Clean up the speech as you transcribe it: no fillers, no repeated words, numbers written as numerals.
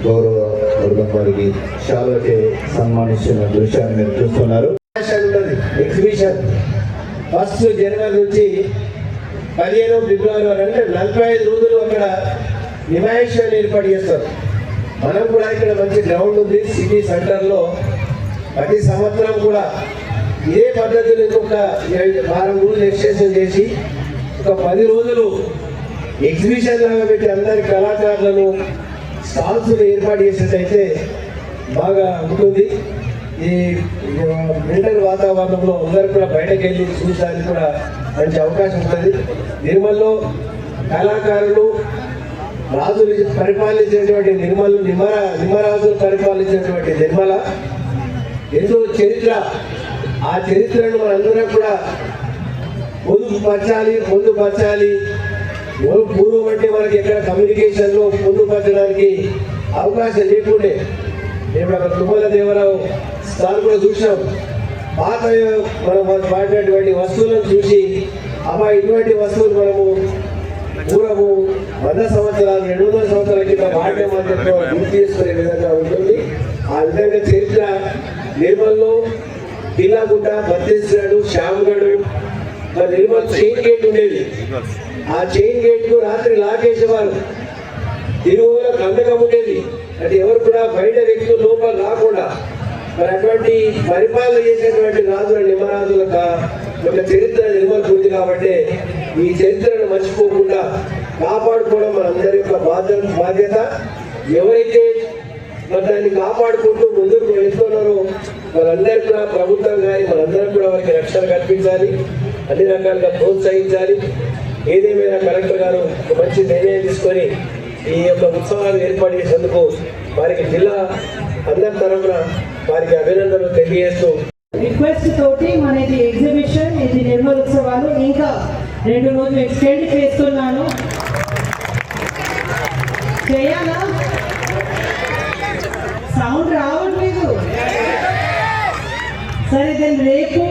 గౌరవ వర్గం వారికి శాలువచే సన్మానిస్తున్న దృశ్యాన్ని మీరు చూస్తున్నారు. ఎగ్జిబిషన్ 1 జనవరి నుంచి 15 ఫిబ్రవరి వరకు అంటే 45 రోజులు అక్కడ నిమాయిషాన్ని ఏర్పాటు చేస్తారు. మనం కూడా ఇక్కడ మంచి గ్రౌండ్ ఉంది సిటీ సెంటర్లో. ప్రతి సంవత్సరం కూడా ఇదే పద్ధతిలో ఇంకొక 4 రోజులు ఎక్స్టెన్షన్ చేసి ఒక 10 రోజులు ఎగ్జిబిషన్ లాగా పెట్టి అందరి కళాకారులను స్టాల్స్ ఏర్పాటు చేసేటైతే బాగా ఉంటుంది. ఈ వింటర్ వాతావరణంలో అందరూ కూడా బయటకు వెళ్ళి చూడడానికి కూడా మంచి అవకాశం ఉంటుంది. నిర్మల్లో కళాకారులు రాజులు పరిపాలించినటువంటి నిమ్మరాజులు పరిపాలించినటువంటి నిర్మల ఎంతో చరిత్ర. ఆ చరిత్రను మనందరం కూడా పొందుపరచాలి. పూర్వం అంటే మనకి ఎక్కడ కమ్యూనికేషన్లో పొందుపరచడానికి అవకాశం లేకుండే. మేము అక్కడ తుమ్మల దేవరావు స్టార్ కూడా చూసాం. పాత మనం వాడినటువంటి వస్తువులను చూసి అమ్మా ఇటువంటి వస్తువులు మనము పూర్వము 100 సంవత్సరాలు 200 సంవత్సరాల కింద వాడమని చెప్పి గుర్తు చేసుకునే విధంగా ఉంటుంది. ఆ విధంగా చరిత్ర నిర్మల్లో కిల్లాగుట్ట, బత్తేశ్వరుడు, శ్యామ్గఢ్, నిర్మల్ చైన్ గేట్ ఉండేది. ఆ చైన్ గేట్ కు రాత్రి లాగేసేవారు. తిరుమల కందకం ఉండేది. అంటే ఎవరు కూడా బయట వ్యక్తులు లోపల రాకుండా. మరి అటువంటి పరిపాలన చేసేటువంటి రాజుల నిమ్మరాజుల ఒక చరిత్ర నిర్మల్ ఉంది. కాబట్టి ఈ చరిత్రను మర్చిపోకుండా కాపాడుకోవడం మనందరి యొక్క బాధ్యత. ఎవరైతే దాన్ని కాపాడుకుంటూ ముందుకు వెళ్తున్నారో వాళ్ళందరూ కూడా ప్రభుత్వం కానీ మనందరం కూడా వారికి రక్షణ కల్పించాలి, అన్ని రకాలుగా ప్రోత్సహించాలి. ఏదేమైనా కలెక్టర్ గారు మంచి నిర్ణయం తీసుకొని ఈ యొక్క ఉత్సవాలు ఏర్పాటు చేసేందుకు వారికి జిల్లా అందరి తరఫున వారికి అభినందనలు తెలియజేస్తూ రిక్వెస్ట్ తోటి మనకి ఎగ్జిబిషన్ ఇది నిర్మల్ ఉత్సవాలు ఇంకా 2 రోజులు ఎక్స్టెండ్ చేస్తున్నాను. చేయాలా? సౌండ్ రావట్లేదు. సరే దాన్ని రేపు